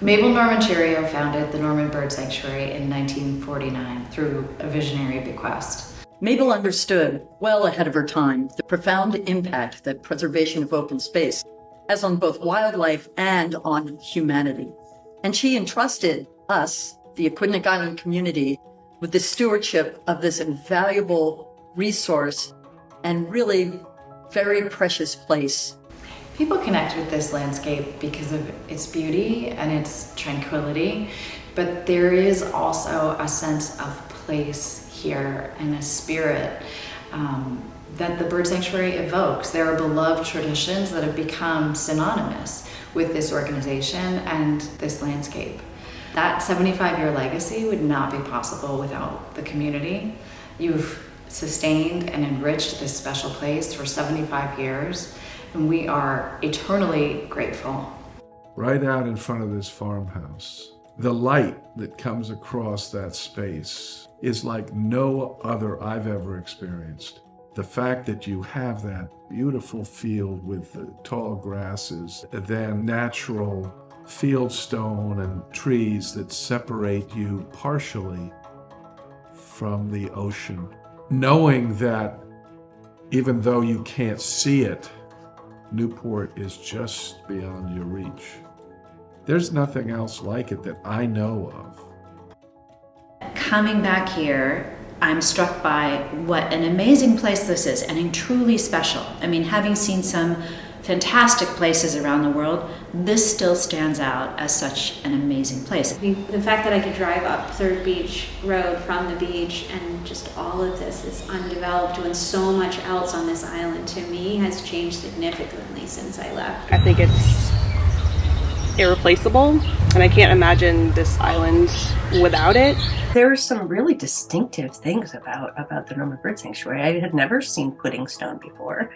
Mabel Norman Cheerio founded the Norman Bird Sanctuary in 1949 through a visionary bequest. Mabel understood, well ahead of her time, the profound impact that preservation of open space has on both wildlife and on humanity. And she entrusted us, the Aquidneck Island community, with the stewardship of this invaluable resource and really very precious place. People connect with this landscape because of its beauty and its tranquility, but there is also a sense of place here and a spirit that the bird sanctuary evokes. There are beloved traditions that have become synonymous with this organization and this landscape. That 75-year legacy would not be possible without the community. You've sustained and enriched this special place for 75 years, and we are eternally grateful. Right out in front of this farmhouse, the light that comes across that space is like no other I've ever experienced. The fact that you have that beautiful field with the tall grasses, then natural fieldstone and trees that separate you partially from the ocean. Knowing that even though you can't see it, Newport is just beyond your reach. There's nothing else like it that I know of. Coming back here, I'm struck by what an amazing place this is, and truly special. I mean, having seen some fantastic places around the world, this still stands out as such an amazing place. The fact that I could drive up Third Beach Road from the beach and just all of this is undeveloped when so much else on this island to me has changed significantly since I left. I think it's irreplaceable, and I can't imagine this island without it. There are some really distinctive things about the Norman Bird Sanctuary. I had never seen pudding stone before.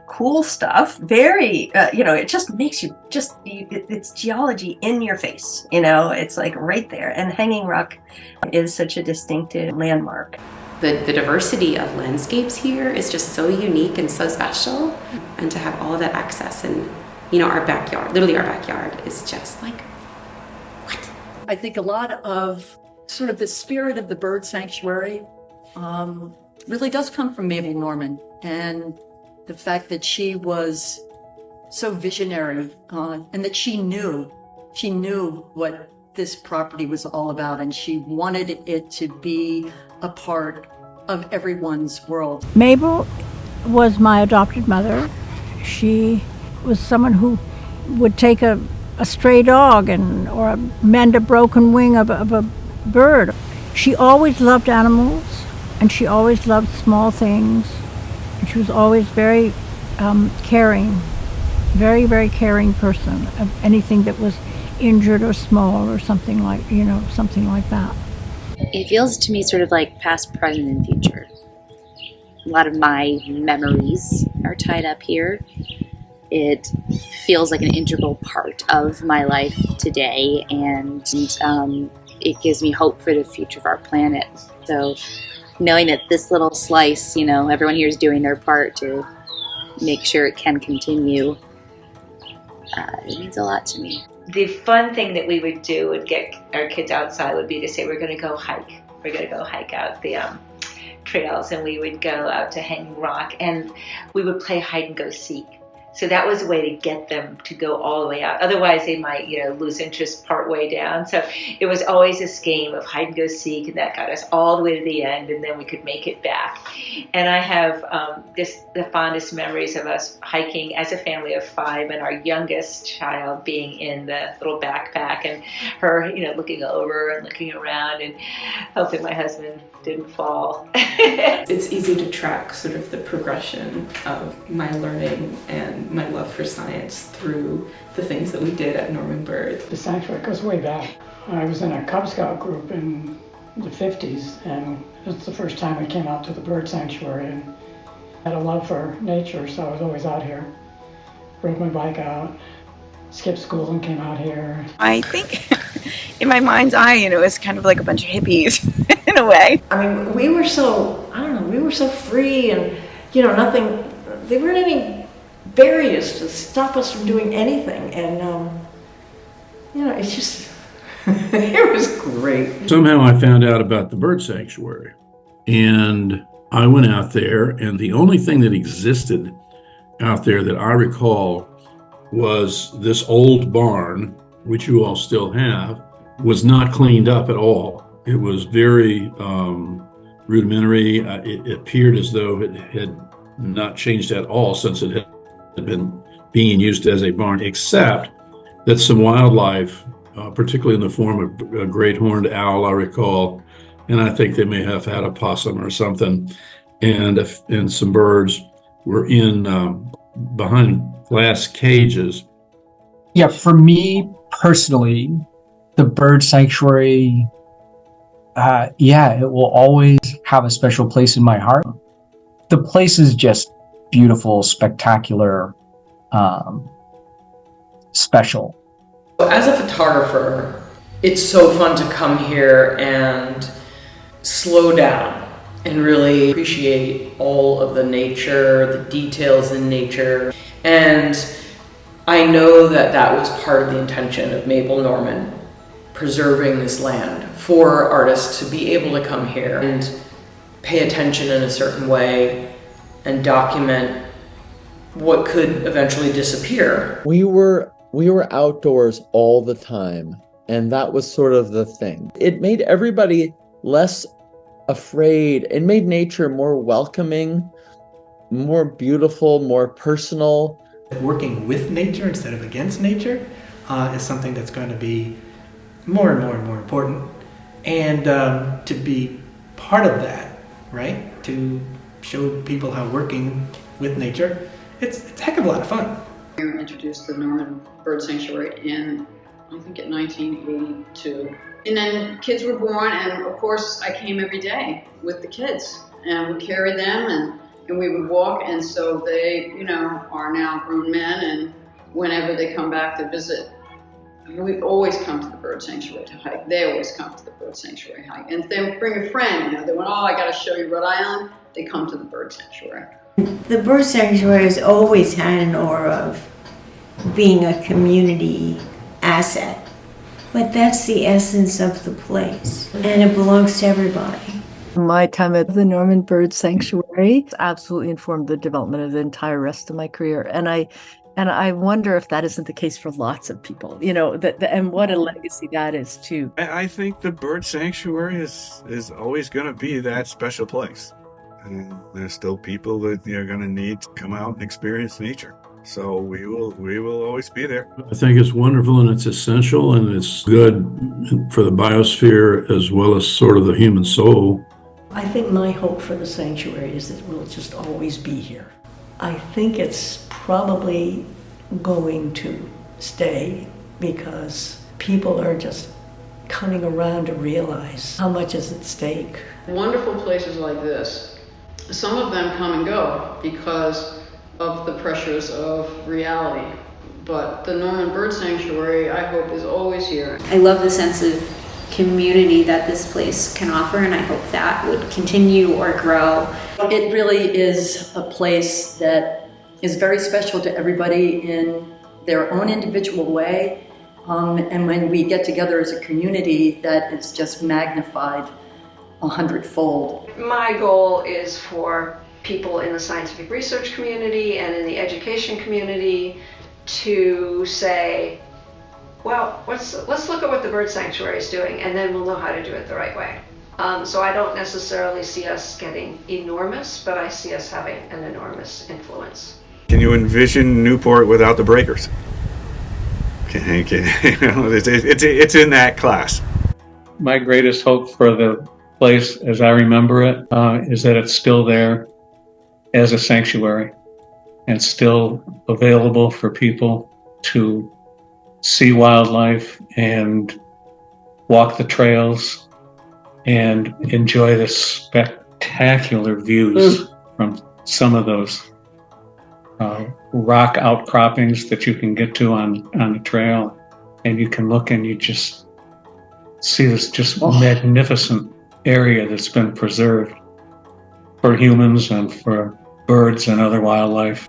Cool stuff. Very, it just makes you it's geology in your face. It's like right there. And Hanging Rock is such a distinctive landmark. The diversity of landscapes here is just so unique and so special. And to have all of that access and, our backyard, literally our backyard, is just like, what? I think a lot of sort of the spirit of the bird sanctuary really does come from Mabel Norman, and the fact that she was so visionary and that she knew what this property was all about, and she wanted it to be a part of everyone's world. Mabel was my adopted mother. She was someone who would take a stray dog or mend a broken wing of a bird. She always loved animals, and she always loved small things, and she was always very caring, very, very caring person of anything that was injured or small or something like that. It feels to me sort of like past, present, and future. A lot of my memories are tied up here. It feels like an integral part of my life today, and it gives me hope for the future of our planet. So knowing that this little slice, everyone here is doing their part to make sure it can continue, it means a lot to me. The fun thing that we would do would get our kids outside would be to say, we're going to go hike. We're going to go hike out the trails, and we would go out to Hanging Rock, and we would play hide and go seek. So that was a way to get them to go all the way out. Otherwise, they might, lose interest part way down. So it was always this game of hide and go seek, and that got us all the way to the end, and then we could make it back. And I have the fondest memories of us hiking as a family of 5, and our youngest child being in the little backpack, and her, looking over and looking around and hoping my husband didn't fall. It's easy to track sort of the progression of my learning and my love for science through the things that we did at Norman Bird. The sanctuary goes way back. I was in a Cub Scout group in the 50s, and it was the first time I came out to the bird sanctuary, and had a love for nature, so I was always out here. Rode my bike out, skipped school and came out here. I think in my mind's eye, it was kind of like a bunch of hippies in a way. I mean, we were so free, and, nothing, there weren't any barriers to stop us from doing anything, and, it's just It was great. Somehow I found out about the bird sanctuary, and I went out there, and the only thing that existed out there that I recall was this old barn, which you all still have, was not cleaned up at all. It was very rudimentary. It appeared as though it had not changed at all since it had been being used as a barn, except that some wildlife, particularly in the form of a great horned owl, I recall, and I think they may have had a possum or something, and some birds were in behind glass cages. Yeah, for me personally, the bird sanctuary, it will always have a special place in my heart. The place is just beautiful, spectacular, special. As a photographer, it's so fun to come here and slow down and really appreciate all of the nature, the details in nature. And I know that that was part of the intention of Mabel Norman, preserving this land for artists to be able to come here and pay attention in a certain way and document what could eventually disappear. We were outdoors all the time, and that was sort of the thing. It made everybody less afraid. It made nature more welcoming, more beautiful, more personal. Working with nature instead of against nature is something that's going to be more and more and more important. And to be part of that, right? To show people how working with nature, it's a heck of a lot of fun. We introduced the Norman Bird Sanctuary in, I think, in 1982. And then kids were born, and of course I came every day with the kids and would carry them and we would walk, and so they, are now grown men, and whenever they come back to visit, we always come to the bird sanctuary to hike. They always come to the bird sanctuary hike. And if they bring a friend, they went, I got to show you Rhode Island, they come to the bird sanctuary. The bird sanctuary has always had an aura of being a community asset. But that's the essence of the place, and it belongs to everybody. My time at the Norman Bird Sanctuary absolutely informed the development of the entire rest of my career. And I wonder if that isn't the case for lots of people, and what a legacy that is too. I think the bird sanctuary is always going to be that special place. And there's still people that are going to need to come out and experience nature. So we will always be there. I think it's wonderful and it's essential and it's good for the biosphere as well as sort of the human soul. I think my hope for the sanctuary is that it will just always be here. I think it's probably going to stay because people are just coming around to realize how much is at stake. Wonderful places like this, some of them come and go because of the pressures of reality. But the Norman Bird Sanctuary, I hope, is always here. I love the sense of community that this place can offer, and I hope that would continue or grow. It really is a place that is very special to everybody in their own individual way. And when we get together as a community, that is just magnified 100-fold. My goal is for people in the scientific research community and in the education community to say, well, let's look at what the bird sanctuary is doing, and then we'll know how to do it the right way. So I don't necessarily see us getting enormous, but I see us having an enormous influence. Can you envision Newport without the breakers? It's in that class. My greatest hope for the place, as I remember it, is that it's still there as a sanctuary and still available for people to see wildlife and walk the trails and enjoy the spectacular views from some of those rock outcroppings that you can get to on the trail. And you can look and you just see this just magnificent area that's been preserved for humans and for birds and other wildlife.